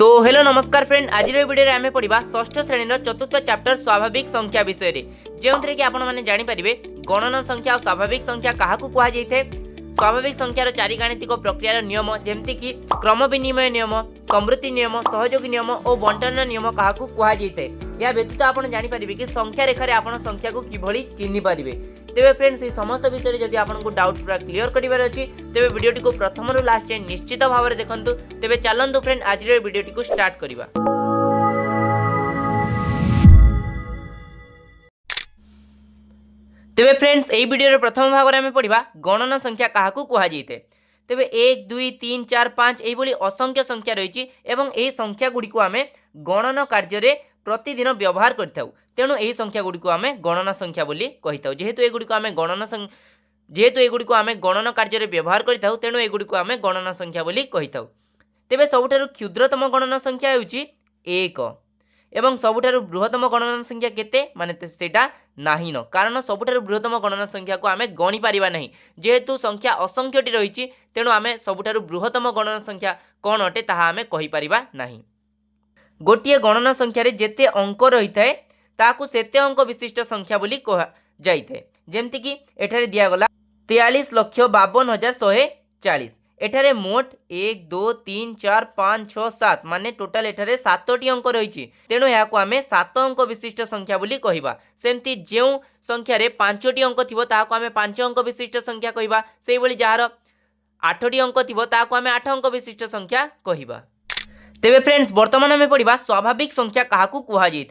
So hello नमस्कार friend आज video आम पढ़ा षष्ठ श्रेणी चतुर्थ चैप्टर स्वाभाविक संख्या विषय में जो थे कि आपने जानीपारे गणन संख्या और स्वाभाविक संख्या क्या कहुई स्वाभाविक संख्यार चारि गाणितिक प्रक्रियार नियम जमती कि क्रम विनिमय नियम समृद्धि नियम सहयोगी नियम और बंटन नियम क्या कहुई या व्यतीत आप जानीपारे कि संख्या रेखार आप संख्या को किभली चिन्ह पारे। तेरे फ्रेंड्स ये समस्त विषय जब आपको डाउट पूरा क्लीयर करार अच्छी तेरे वीडियो को प्रथम रु लास्ट जाए निश्चित भाव में देखूँ। तेरे चलतु फ्रेंड आज वीडियो को स्टार्ट करवा। तेरे फ्रेंड्स यही वीडियो प्रथम भाग में आम पढ़ा गणन संख्या क्या कहुई। तेरे 1 2 3 4 5 यही असंख्य संख्या रही यही संख्या गुड़ी आम गणन कार्य प्रतिदिन व्यवहार करूँ। तेणु यही संख्या गुड़ी आम गणन संख्या बोली कही था। जेहेतु एगुड़ी आम गणन कार्य व्यवहार करूँ तेणु एगुड़ी आम गणन संख्या बोली कही था। तेरे सबुठारु क्षुद्रतम गणन संख्या होउची 1 एवं सबुठारु बृहत्तम गणन संख्या केते माने सेटा नाही न कारण सबुठारु बृहत्तम गणन संख्या को आमे गणी पारिबा नाही। जेहेतु संख्या असंख्यटी रहिछि तेणु आमे सबुठारु बृहत्तम गणन संख्या कोन अटे ताहा आमे कहि पारिबा नाही। गोटिए गणन संख्या रे जेते अंक रही थाए ताकू सेते अंक विशिष्ट संख्या बोली कहा जाई थाए। जेमति कि एठारे दिया गला 43,52,140 एठारे मोट 1 2 3 4 5 6 7 माने टोटाल एठारे 7टी अंक रही। तेणु याकू आमे 7 अंक विशिष्ट संख्या बोली कहिबा। सेमति जेउ संख्या रे 5टी अंक थिबो ताकू आमे 5 अंक विशिष्ट संख्या कहिबा। सेहि भली जार 8टी अंक थिबो ताकू आमे 8 अंक विशिष्ट संख्या कहिबा। तेबे फ्रेंड्स वर्तमान आम पढ़ा स्वाभाविक संख्या क्या कहुई।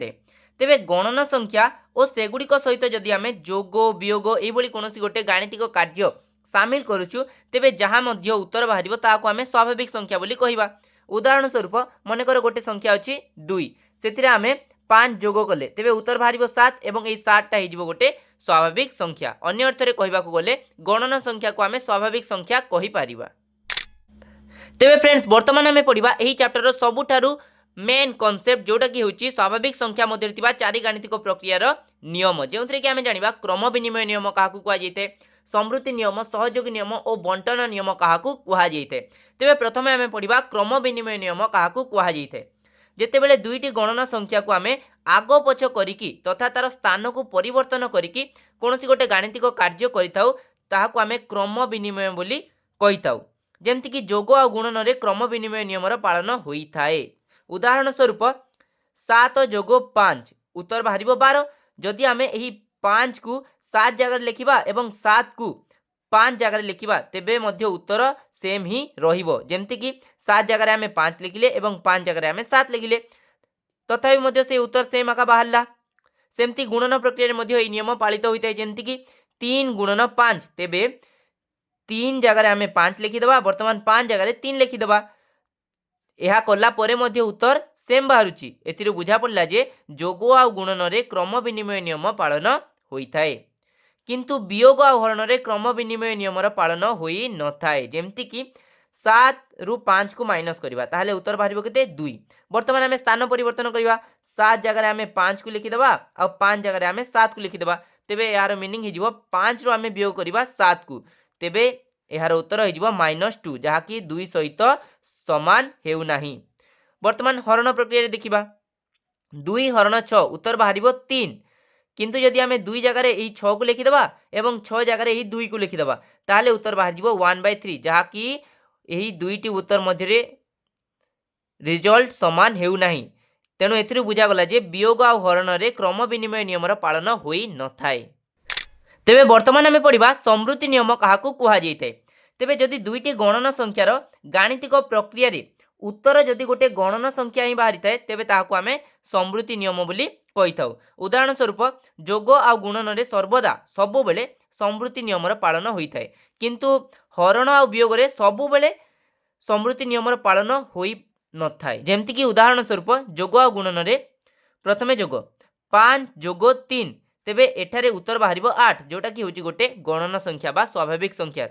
तेबे गणन संख्या और सेगुड़िक सहित जदि आम जोग वियोग ये कौन गोटे गाणितिक कार्य सामिल करुचु तेबे जहाँ मध्य उत्तर बाहर ताकू आम स्वाभाविक संख्या बोली कहिबा। उदाहरण स्वरूप मनकर गोटे संख्या अच्छी 2 से आम 5 जोग कले तेबे उत्तर बाहर 7 एवं यही 7टा हो गोटे स्वाभाविक संख्या। अन्य अर्थ कहवा गले गणन संख्या को आम स्वाभाविक संख्या कहि पारिबा। तेबे फ्रेंड्स वर्तमान आम पढ़ा यही चैप्टर सबुठारु मेन कॉन्सेप्ट जोटा कि होची स्वाभाविक संख्या मध्य थिबा चारि गाणितिक प्रक्रियार नियम जो कि आम जानिबा क्रम विनिमय नियम क्या कहुई समृद्धि नियम सहयोगी नियम और बंटन नियम क्या कहुई। तेबे प्रथम आम पढ़ा क्रम विनिमय नियम क्या कहुई। जेतेबेले दुईटी गणन संख्या को आम आग पछ करिकी तथा तार स्थान को परिवर्तन करिकी कोनोसी गोटे गाणितिक कार्य करिताउ ताहाकु आम क्रम विनिमय बोली कहिताउ। जेमति कि जोग आ गुणन रे क्रम विनिमय नियमर पालन होइथाए। उदाहरण स्वरूप 7 जोग 5 उत्तर बाहर 12। जदि आम यही 5 को 7 जगह लिखा एवं 7 को 5 जगह लिखा तेबे मध्य उत्तर सेम ही रहिबो। जेमति कि 7 जगह आम 5 लिखिले एवं 5 जगह आम 7 लिखिले तथापि मध्य से उत्तर सेम आका बाहरला। सेमति गुणन प्रक्रिया मध्य नियम पालित होता है। जेमति कि 3 गुणन 5 तेबे 3 जगह आम 5 लिखिदेवा वर्तमान 5 जगह 3 लिखिदेवा यह कला परे मध्य उत्तर सेम बाहरुची। एथिरु बुझा पड़ला जे जोग आ गुणन रे क्रम विनिमय नियम पालन होइथाए किंतु वियोग आ हरण रे क्रम विनिमय नियमर पालन होई नथाए। जेमति कि 7 रु 5 को माइनस करबा ताहले उत्तर बाहरिबो केते 2। वर्तमान आम स्थान परिवर्तन करबा 7 जगह आम 5 को लिखिदेवा आ 5 जगह आम 7 को लिखिदेवा तेबे यार मीनिंग हिजिबो 5 रु आम वियोग करबा 7 को तेबे यार उत्तर हिजिबो -2 जहाँकि 2 सहित समान हेउ नाही। वर्तमान हरण प्रक्रिया देखिबा 2 हरण 6 उत्तर बाहर 3 किंतु यदि आम 2 जगह यही 6 को लिखिदेवा एवं 6 जगह यही 2 को लिखिदेवा ताहले उत्तर बाहर 1/3 जहाँकि यही दुईटी उत्तर मध्य रिजल्ट समान हेउ नाही। तेणु एथिरु बुझागला जे वियोग आ हरण रे क्रम विनिमय नियमर पालन होई नथाए। तेबे वर्तमान आम पढ़ा समृद्धि नियम क्या कहुई। तेबे जदि दुईटी गणन संख्यार गाणितिक प्रक्रिया रे उत्तर जदि गोटे गणन संख्या ही बाहरी थाए तेबे ताहाकु आमे समृद्धि नियम बोली कहि थाउ। उदाहरण स्वरूप जोग आ गुणन रे सर्वदा सबु बेले समृद्धि नियमर पालन होई थाए किंतु हरण आ वियोग रे सबु बेले समृद्धि नियमर पालन होई नथाए। जेमति कि उदाहरण स्वरूप जोग आ गुणन रे प्रथमे जोग 5 जोग 3 तेबे एठारे उत्तर बाहर 8 जोटा कि होची गोटे गणन संख्या बा स्वाभाविक संख्या।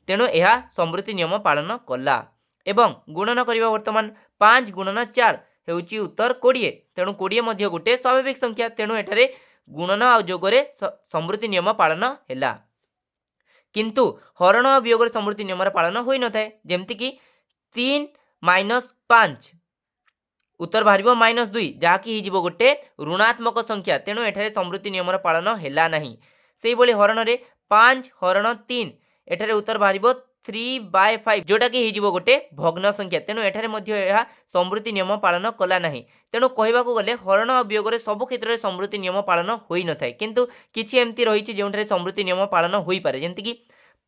तेणु यह समृद्धि नियम पालन कला एवं गुणन करबा वर्तमान 5 गुणन 4 हेउची उत्तर 20 तेणु 20 मध्य गोटे स्वाभाविक संख्या। तेणु एठारे गुणन आ जोगरे समृद्धि नियम पालन हैला किंतु हरण आ वियोग समृद्धि नियम पालन होई न थाए। जेमति कि 3 - 5 उत्तर बाहर -2 जहाँकि हो गोटे ऋणात्मक संख्या तेणु एठारे समृद्धि नियमर पालन हैला नहीं। से भली हरण में 5 हरण 3 एठारे उत्तर बाहर 3/5 जोटा कि हो गोटे भग्न संख्या तेणु एठारे मध्य समृद्धि नियम पालन कला नहीं। तेणु कहवाक गले हरण और वियोग सब क्षेत्र में समृद्धि नियम पालन होई न थाए किंतु किछि एमती रही जो समृद्धि नियम पालन हो पारे जमती कि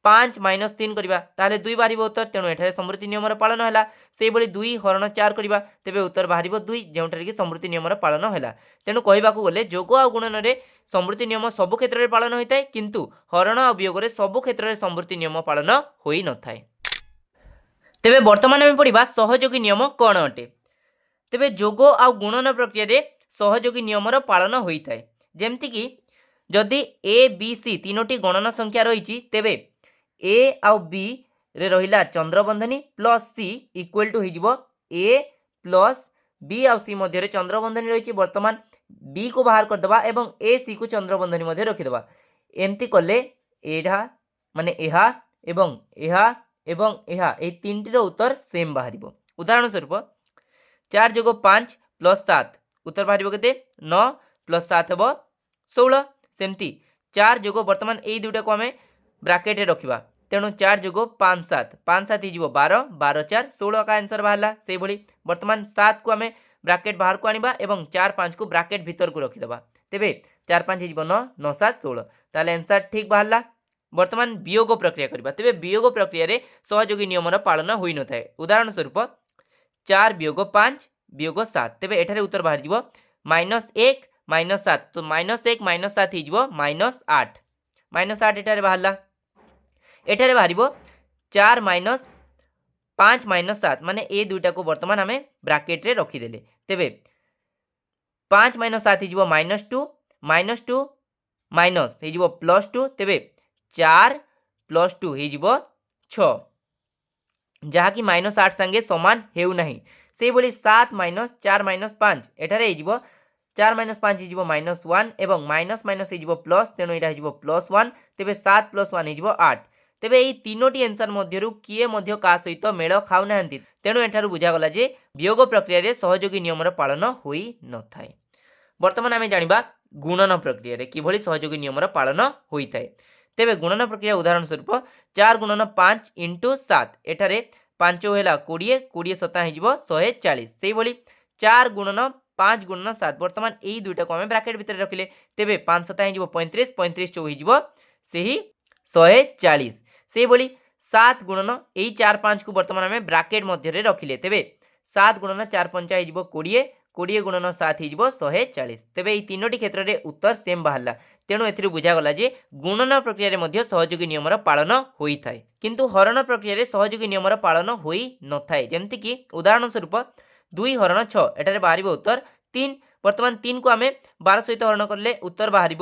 5 - 3 करवा ताहले 2 बाहर उत्तर तेणु एठारे समृद्धि नियमर पालन है। से भली 2 हरण 4 करवा तेबे उत्तर बाहर 2 जोठारे कि समृद्धि नियमर पालन है। तेणु कहवाक गले जोग आ गुणन में समृद्धि नियम सब क्षेत्र में पालन होता है किंतु हरण और वियोग सब क्षेत्र में समृद्धि नियम पालन होई न थाए। तेबे वर्तमान आम पढ़ा सहयोगी नियम कौन अटे। तेबे जोग आ गुणन प्रक्रिया रे सहयोगी नियमर पालन होता है। जमती कि जदि ए बी सी तीनोटी गणन संख्या रही तेबे ए आउ बी रे रहिला चंद्रबंधनी प्लस सी इक्वल टू हो ए प्लस बी आउ सी मध्य चंद्रबंधनी रही। वर्तमान बी को बाहर करदे एवं ए सी को चंद्रबंधनी मध्य रखिदे एमती कले एहा माने एहा एवं एहा एवं एहा ए तीनटीर उत्तर सेम बाहर। उदाहरण स्वरूप 4 जोग 5 प्लस 7 उत्तर बाहर के 9 प्लस 7 हे 16। सेमती 4 जोग वर्तमान यही दुईटा को आम ब्राकेट रखा तेणु 4 जोग 5 7 5 7 हो 12 12 4 16 का आंसर बाहर। से भली वर्तमान 7 को आम ब्राकेट बाहर को आनिबा एवं 4 5 को ब्राकेट भीतर को रखिदबा तेबे 4 5 हो 9 9 7 16 ताले आंसर ठीक बाहर। वर्तमान वियोग प्रक्रिया करबा तेबे वियोग प्रक्रिया रे सहयोगी नियमर पालन होई न थाए। उदाहरण स्वरूप 4 वियोग 5 वियोग 7 तेबे एठारे उत्तर बाहर जीवो -1 -7 तो -1 -7 हो -8 -8 एठारे बाहरला। एठारे बाहर 4 - 5 - 7 माने ए दुईटा को वर्तमान आम ब्राकेट रे रखीदेले तेबे 5 - 7 हो -2 -2 माइनस हो +2 तेबे 4 + 2 हो 6 जहाँकि -8 संगे समान हेउ नहीं। से भली 7 - 4 - 5 एठारे हो 4 - 5 हो -1 एवं माइनस माइनस हो प्लस तेणु यहाँ हो +1 तेबे 7 + 1 हो 8। तेबे यही तीनोटी आंसर मध्यरु किए मध्य का सहित मेल खाऊ नाहंती तेणु एठारु बुझागला जे वियोग प्रक्रिया रे सहयोगी नियमर पालन होई न थाए। वर्तमान आम जानिबा गुणन प्रक्रिया रे किभली सहयोगी नियमर पालन होई थाए। तेबे गुणन प्रक्रिया उदाहरण स्वरूप 4 × 5 × 7 एठारे 5 हेला 20 20 7 हो 140 से भली 4 × 5 × 7 वर्तमान यही दुईटा को आम ब्राकेट भितर रखिले तेबे 5 7 हो 35 35 चौ हो से 140 से भली 7 गुणन यही 4 5 को वर्तमान आम ब्राकेट मध्य रखिले तेबे 7 × 4 5 हो 20 20 × 7 हो 140 तेबे यही तीनोटी क्षेत्र में उत्तर सेम बाहरला तेणु ए बुझागला जे गुणन प्रक्रिया रे मध्य सहयोगी नियमर पालन होई थाए किंतु हरण प्रक्रिया रे सहयोगी नियमर पालन होई न थाए। जेमती कि उदाहरण स्वरूप 2 हरण 6 एटारे बाहर उत्तर 3 वर्तमान 3 को आम 12 सहित हरण करले उत्तर बाहर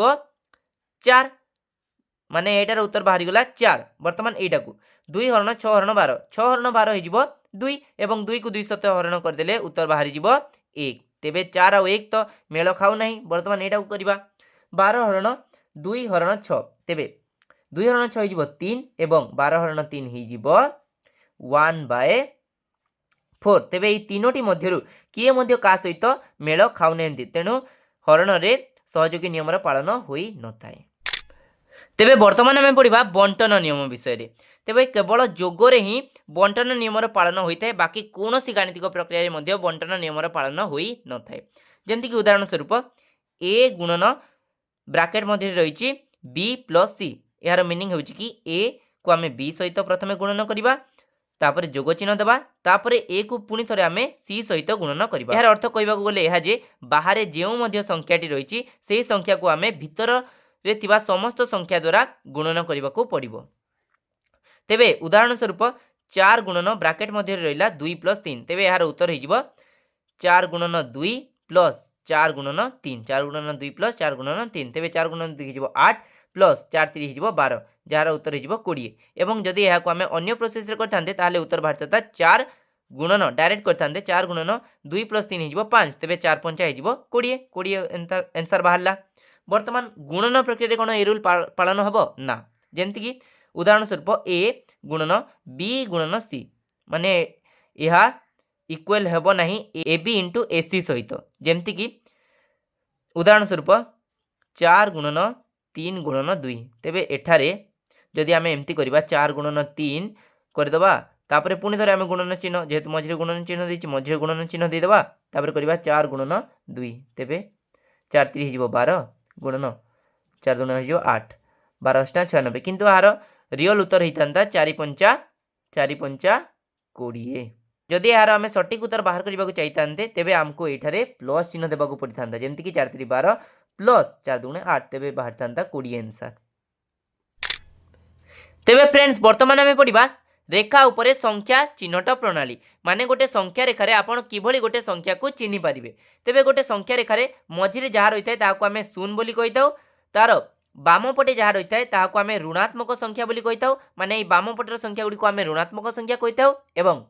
4 माने एटार उत्तर बाहरी गला 4 वर्तमान एटा को 2 हरण 6 हरण 12 6 हरण 12 हो 2 एवं 2 को 2 सहित हरण करदेले उत्तर बाहरी 1 तेबे 4 और 1 तो मेल खाऊ नहीं वर्तमान एटा को करबा 12 हरण 2 हरण 6 तेबे 2 हरण 6 हो 3 एवं 12 हरण 3 हो 1/4 तेबे ये तीनोटी मध्यरु किए मध्य का सहित मेल खाऊ नहीं तेणु हरण रे सहयोगी नियमर पालन होई न थाए। तेबे वर्तमान आम पढ़ा बंटन नियम विषय रे तेबे केवल जोगरे ही बंटन नियमर पालन होता है बाकी कौन सी गाणितिक प्रक्रिया मध्य बंटन नियमर पालन होई न थाए। जेमती कि उदाहरण स्वरूप ए गुणन ब्राकेट मध्य रही बी प्लस सी यार मीनिंग होची कि ए को आम बी सहित प्रथमे गुणन करबा तापर जोग चिन्ह देबा तापर ए को पुणी थरे आम सी सहित गुणन करबा। यार अर्थ कहबा गले यह जे बाहर जेउ मध्य संख्याटी रही से संख्या को आम भीतर रे थिबा समस्त संख्या द्वारा गुणन करने को पड़िबो। तेबे उदाहरण स्वरूप 4 गुणन ब्राकेट मध्य रहिला 2 + 3 तेबे यार उत्तर हो 4 × 2 + 4 × 3 4 × 2 + 4 × 3 तेबे 4 × 2 हो 8 + 4 3 हो 12 जार उत्तर हो 20 एवं जदि यह आम अन्य प्रोसेस रे करथांते ताले उत्तर बाहरता 4 गुणन डायरेक्ट करथांते 4 × 2 + 3 हो 5 तेबे 4 5 हो 20 20 आंसर बाहरला। वर्तमान गुणन प्रक्रिया कौन ए रूल पालन हम ना जमती कि उदाहरण स्वरूप ए गुणन बी गुणन सी माने यह इक्वल हेब नहीं ए बी इंटू ए सी सहित जमती कि उदाहरण स्वरूप 4 गुणन 3 गुणन 2 तेबे एठारे जदि आम एमती करवा 4 गुणन 3 करदे तापर पुणी थे आम गुणन चिन्ह जेहेतु मझे गुणन चिन्ह देती मझे गुणन चिन्ह देदेबा तापर करवा 4 गुणन 2 तेबे 4 3 हो 12 गुणन 4 गुण हो 8 12 8 96 किंतु यार रियल उत्तर होता 4 5 4 5 20 जदि यार आम सठिक उत्तर बाहर करने चाहिए तेबे आमको ये प्लस चिन्ह देवाक पड़ता जमीक 4 3 12 प्लस 4 2 8 तेबे बाहर था 20 आंसर। तेबे फ्रेंड्स वर्तमान आम पढ़ा रेखा उपरे संख्या चिन्हट प्रणाली माने गोटे संख्या रेखार आपड़ किभली गोटे संख्या को चिन्ह पारे। तेबे गोटे संख्या रेखार मझिरे जहाँ रही है ताकू आम शून्य बोली कही था तार बाम पटे जहाँ रही है ताकू आम ऋणात्मक संख्या बोली कही था माने बाम पटर संख्या गुड़ी आम ऋणात्मक संख्या कही था एवं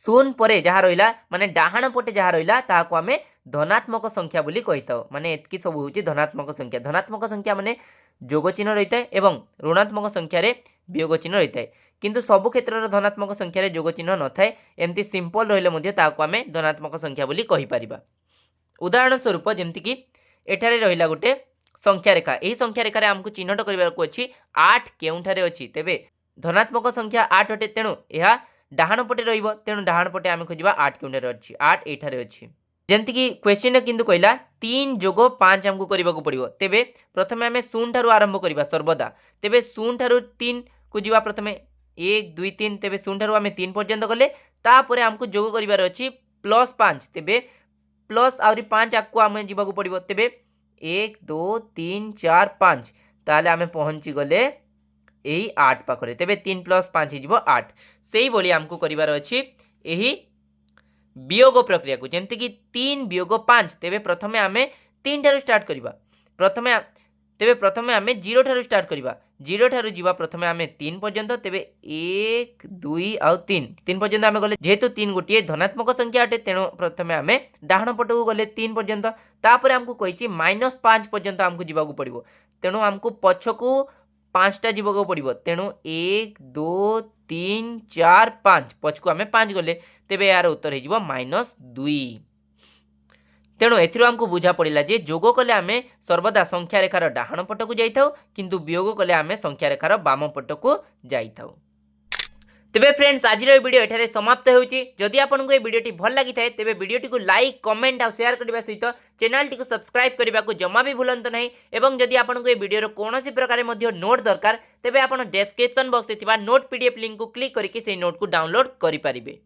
शून्य परे जहाँ रहा माने डाहाण पटे जहाँ रहा ताकू आम धनात्मक संख्या बोली कही था माने एतकी सब हूँ धनात्मक संख्या माने जोग चिन्ह रही है एवं ऋणात्मक संख्यार वियोग चिन्ह रही है किंतु सबु क्षेत्र में धनात्मक संख्यार जोग चिन्ह न थाए एमती सिंपल रही आम धनात्मक संख्या बोली कही पारिबा। उदाहरण स्वरूप जमीक एठारे रहिला गोटे संख्या रेखा यही संख्या रेखार आमको चिन्हट करने को अच्छी 8 केउठारे अच्छी तेबे धनात्मक संख्या 8 अटे तेणु यह डाहाण पटे रहिबो तेणु डाहाण पटे आम खोजा 8 केउठारे अच्छी 8 एठारे अच्छी जमती कि क्वेश्चन किंतु कहला 3 जोग 5 आमको करने को पड़ो तेबे प्रथमे आम शून्य ठारू आरंभ करवा सर्वदा तेबे शून्य ठारू 3 को जीवा प्रथमे 1 2 3 तेबे शून्य ठारू आम 3 पर्यंत गले तापर आमको जोग करिवार अछि प्लस 5 तेबे प्लस आउरी 5 आकु आम जीवाक पड़ो तेबे 1 2 3 4 5 ताले आम पहुँची गले यही 8 पाखरे तेबे 3 प्लस 5 हो 8 से ही बोली आमको करिवार अछि यही वियोग प्रक्रिया को जमती कि 3 वियोग 5 तेबे प्रथमे आमे 3 ठारू स्टार्ट करिबा प्रथमे आमे 0 ठारू स्टार्ट करिबा 0 ठारू जीवा प्रथमे आमे 3 पर्यंत तेबे 1 2 आउ 3 पर्यंत आमे गले जेहेतु 3 गोटे धनात्मक संख्या अटे तेणु प्रथमे आमे डाहाण पटकू गले 3 पर्यंत तापर आमको कहिछि -5 पर्यंत आमको जीवाक पड़िबो तेणु आमको पछकू 5टा जीवाक पड़िबो तेणु 1 2 3 4 5 पछकू आमे 5 गले तेबे यार उत्तर हो -2 तेणु एथिरो आमको बुझा पड़ा जे जोग कले आमे सर्वदा संख्या रेखार डाहाण पटकू जाइथाउ किंतु वियोग कले आमे संख्या रेखार बाम पटकू जाइथाउ। तेबे फ्रेंड्स आज वीडियो एठारे समाप्त होउची जदि आपनको ये वीडियोटी भल लागि थाए तेबे वीडियोटी को लाइक कमेंट और शेयर करबा सहित चैनल को सब्सक्राइब करबा को जमा भी भूलंतु नहीं एवं जदि आपनको ये वीडियो कोनोसी प्रकार मध्ये नोट दरकार तेबे आपण डिस्क्रिप्शन बॉक्स में थिबा नोट पीडीएफ लिंक को क्लिक करके से नोट को डाउनलोड करि पारिबे।